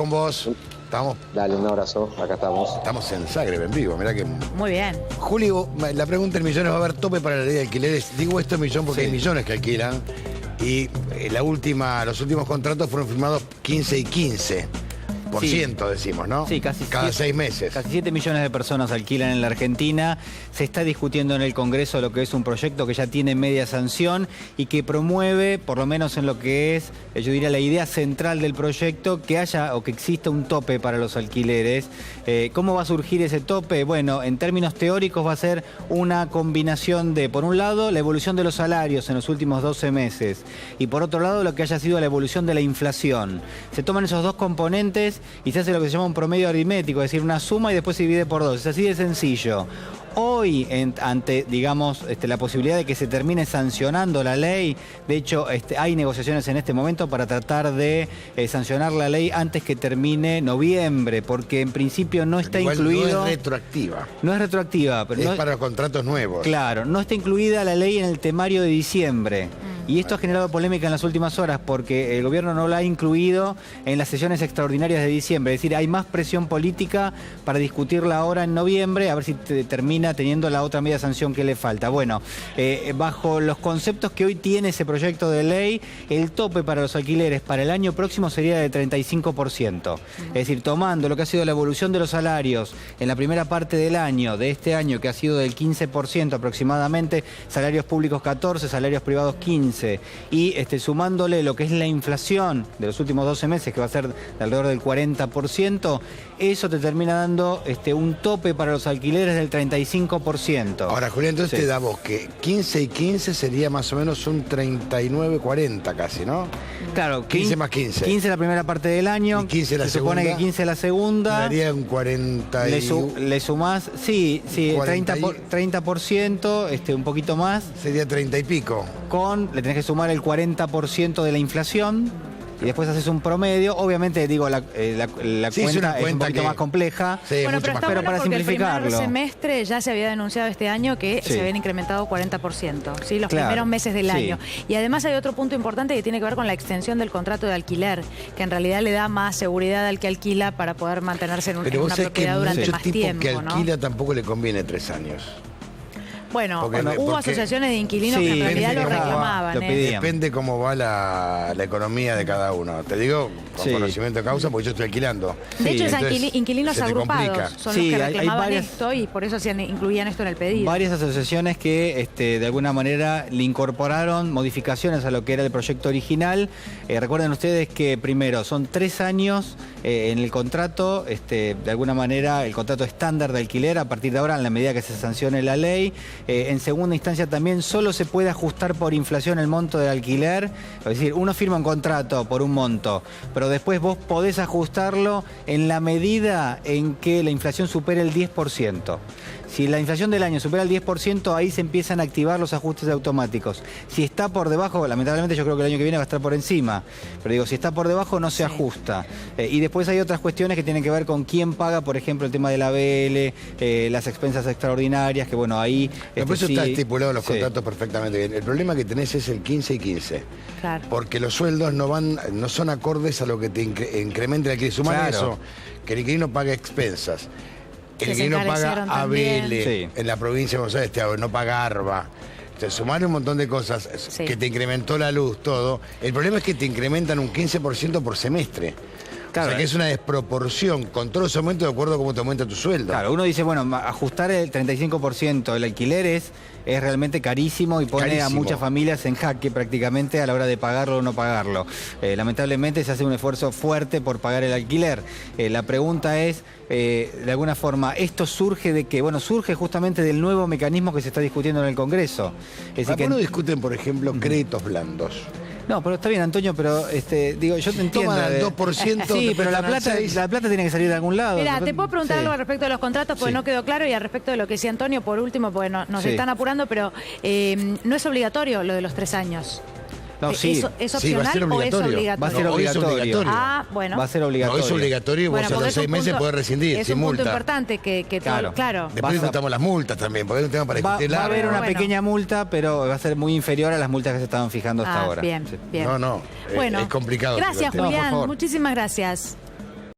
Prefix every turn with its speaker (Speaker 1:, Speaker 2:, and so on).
Speaker 1: Con vos, estamos.
Speaker 2: Dale, un abrazo, acá estamos.
Speaker 1: Estamos en Zagreb, en vivo, mirá que...
Speaker 3: Muy bien.
Speaker 1: Julio, la pregunta en millones, ¿va a haber tope para la ley de alquileres? Digo esto en millón porque
Speaker 2: Sí.
Speaker 1: hay millones que alquilan. Y los últimos contratos fueron firmados 15 y 15%, decimos, ¿no?
Speaker 4: Sí, casi
Speaker 1: cada 6 meses.
Speaker 4: Casi 7 millones de personas alquilan en la Argentina. Se está discutiendo en el Congreso lo que es un proyecto que ya tiene media sanción y que promueve, por lo menos en lo que es, yo diría, la idea central del proyecto, que haya o que exista un tope para los alquileres. ¿Cómo va a surgir ese tope? Bueno, en términos teóricos va a ser una combinación de, por un lado, la evolución de los salarios en los últimos 12 meses y por otro lado, lo que haya sido la evolución de la inflación. Se toman esos dos componentes y se hace lo que se llama un promedio aritmético, es decir, una suma y después se divide por dos. Es así de sencillo. Hoy, ante, digamos, la posibilidad de que se termine sancionando la ley, de hecho, hay negociaciones en este momento para tratar de sancionar la ley antes que termine noviembre, porque en principio no está
Speaker 1: Igual
Speaker 4: incluido...
Speaker 1: no es retroactiva.
Speaker 4: No es retroactiva, pero
Speaker 1: Es
Speaker 4: no,
Speaker 1: para los contratos nuevos.
Speaker 4: claro, no está incluida la ley en el temario de diciembre. Y esto ha generado polémica en las últimas horas porque el gobierno no la ha incluido en las sesiones extraordinarias de diciembre. Es decir, hay más presión política para discutirla ahora en noviembre, a ver si termina teniendo la otra media sanción que le falta. Bueno, bajo los conceptos que hoy tiene ese proyecto de ley, el tope para los alquileres para el año próximo sería de 35%. Es decir, tomando lo que ha sido la evolución de los salarios en la primera parte del año, de este año, que ha sido del 15% aproximadamente, salarios públicos 14, salarios privados 15, y sumándole lo que es la inflación de los últimos 12 meses, que va a ser de alrededor del 40%, eso te termina dando un tope para los alquileres del 35%.
Speaker 1: Ahora, Julián, entonces
Speaker 4: Sí.
Speaker 1: te da vos que 15 y 15 sería más o menos un 39-40 casi, ¿no?
Speaker 4: Claro,
Speaker 1: 15 más 15.
Speaker 4: 15 la primera parte del año.
Speaker 1: Y 15 la
Speaker 4: se supone
Speaker 1: segunda.
Speaker 4: que 15 la segunda.
Speaker 1: Daría un 40 y...
Speaker 4: Le sumás, sí,
Speaker 1: 40 y-
Speaker 4: 30%, un poquito más.
Speaker 1: Sería 30 y pico.
Speaker 4: Le tenés que sumar el 40% de la inflación y después haces un promedio. Obviamente, digo, la
Speaker 1: Sí, es una
Speaker 4: cuenta es un
Speaker 1: cuenta
Speaker 4: poquito
Speaker 1: que-
Speaker 4: más compleja.
Speaker 1: Sí,
Speaker 3: Bueno,
Speaker 1: mucho
Speaker 3: pero
Speaker 1: más
Speaker 3: está
Speaker 4: Pero
Speaker 3: bueno
Speaker 4: para
Speaker 3: porque el
Speaker 4: simplificarlo.
Speaker 3: primer semestre ya se había denunciado este año que
Speaker 4: Sí.
Speaker 3: se habían incrementado 40%, ¿sí? Los
Speaker 4: Claro,
Speaker 3: primeros meses del
Speaker 4: sí.
Speaker 3: año. Y además hay otro punto importante que tiene que ver con la extensión del contrato de alquiler, que en realidad le da más seguridad al que alquila para poder mantenerse en
Speaker 1: Pero
Speaker 3: una
Speaker 1: vos sabés que
Speaker 3: propiedad durante
Speaker 1: mucho
Speaker 3: más
Speaker 1: tipo
Speaker 3: tiempo,
Speaker 1: que
Speaker 3: ¿no?
Speaker 1: alquila tampoco le conviene 3 años.
Speaker 3: Bueno,
Speaker 1: Porque-
Speaker 3: hubo
Speaker 1: porque-
Speaker 3: asociaciones de inquilinos
Speaker 4: Sí,
Speaker 3: que en realidad
Speaker 1: depende
Speaker 3: lo
Speaker 1: cómo va,
Speaker 3: reclamaban.
Speaker 4: lo pedían.
Speaker 1: Depende cómo va la economía de cada uno. Te digo con
Speaker 4: Sí.
Speaker 1: conocimiento de causa porque yo estoy alquilando.
Speaker 3: De hecho, es
Speaker 1: Entonces,
Speaker 3: inquilinos
Speaker 1: se te
Speaker 3: agrupados
Speaker 1: complica.
Speaker 3: son
Speaker 4: Sí,
Speaker 3: los que
Speaker 4: hay
Speaker 3: reclamaban
Speaker 4: varias-
Speaker 3: esto y por eso incluían esto en el pedido.
Speaker 4: Varias asociaciones que de alguna manera le incorporaron modificaciones a lo que era el proyecto original. Recuerden ustedes que primero son 3 años en el contrato, de alguna manera el contrato estándar de alquiler a partir de ahora en la medida que se sancione la ley. En segunda instancia también solo se puede ajustar por inflación el monto del alquiler. Es decir, uno firma un contrato por un monto, pero después vos podés ajustarlo en la medida en que la inflación supere el 10%. Si la inflación del año supera el 10%, ahí se empiezan a activar los ajustes automáticos. Si está por debajo, lamentablemente yo creo que el año que viene va a estar por encima, pero digo, si está por debajo no se ajusta. Y después hay otras cuestiones que tienen que ver con quién paga, por ejemplo, el tema de la ABL, las expensas extraordinarias, que bueno, ahí...
Speaker 1: Por eso
Speaker 4: sí,
Speaker 1: está estipulado en los
Speaker 4: sí.
Speaker 1: contratos perfectamente bien. El problema que tenés es el 15 y 15.
Speaker 3: Claro.
Speaker 1: Porque los sueldos no son acordes a lo que te incrementa el alquiler. Sumar
Speaker 4: Claro.
Speaker 1: eso, que el inquilino paga expensas. El
Speaker 3: Que se
Speaker 1: inquilino paga
Speaker 3: encarecieron también.
Speaker 1: ABL
Speaker 4: Sí.
Speaker 1: en la provincia de Buenos Aires, no paga ARBA. Sumar un montón de cosas
Speaker 3: Sí.
Speaker 1: que te incrementó la luz, todo. El problema es que te incrementan un 15% por semestre.
Speaker 4: Claro,
Speaker 1: o sea que es una desproporción con todos los aumentos de acuerdo a cómo te aumenta tu sueldo.
Speaker 4: Claro, uno dice, bueno, ajustar el 35% del alquiler es realmente carísimo y pone a
Speaker 1: Carísimo.
Speaker 4: muchas familias en jaque prácticamente a la hora de pagarlo o no pagarlo. Lamentablemente se hace un esfuerzo fuerte por pagar el alquiler. La pregunta es, de alguna forma, ¿esto surge de qué? Bueno, surge justamente del nuevo mecanismo que se está discutiendo en el Congreso. Es decir,
Speaker 1: ¿Por qué no discuten, por ejemplo, créditos blandos?
Speaker 4: No, pero está bien, Antonio, pero digo, yo te entiendo.
Speaker 1: Toman al 2%,
Speaker 4: Sí,
Speaker 1: te
Speaker 4: pero la
Speaker 1: prestan al
Speaker 4: plata,
Speaker 1: 6%.
Speaker 4: la plata tiene que salir de algún lado.
Speaker 3: Mira, te puedo preguntar
Speaker 4: Sí.
Speaker 3: algo al respecto de los contratos porque
Speaker 4: Sí.
Speaker 3: no quedó claro y al respecto de lo que decía Antonio, por último, porque nos
Speaker 4: Sí.
Speaker 3: están apurando, pero no es obligatorio lo de los 3 años.
Speaker 4: No, sí.
Speaker 3: ¿Es
Speaker 1: Sí, va a
Speaker 3: opcional
Speaker 1: ser
Speaker 3: o es
Speaker 1: obligatorio.
Speaker 3: obligatorio?
Speaker 4: Va a ser
Speaker 1: No, hoy es
Speaker 4: obligatorio.
Speaker 1: obligatorio.
Speaker 3: Ah, bueno.
Speaker 4: Va a ser
Speaker 1: No,
Speaker 4: obligatorio.
Speaker 1: es obligatorio y vos
Speaker 3: Bueno,
Speaker 1: a
Speaker 3: porque
Speaker 1: los
Speaker 3: es un
Speaker 1: 6 meses
Speaker 3: punto-
Speaker 1: podés rescindir
Speaker 3: Es
Speaker 1: sin
Speaker 3: un punto
Speaker 1: multa.
Speaker 3: importante que
Speaker 4: Claro.
Speaker 3: claro.
Speaker 1: Después
Speaker 4: Vas a-
Speaker 1: discutamos las multas también, porque es un tema para
Speaker 4: Va
Speaker 1: discutir
Speaker 4: a haber
Speaker 1: largo.
Speaker 4: una
Speaker 3: Bueno.
Speaker 4: pequeña multa, pero va a ser muy inferior a las multas que se estaban fijando hasta ahora.
Speaker 3: Bien,
Speaker 4: Sí.
Speaker 3: bien.
Speaker 1: No,
Speaker 3: Bueno,
Speaker 1: es complicado.
Speaker 3: gracias,
Speaker 1: todo el tema.
Speaker 4: por
Speaker 3: Julián.
Speaker 4: favor.
Speaker 3: Muchísimas gracias.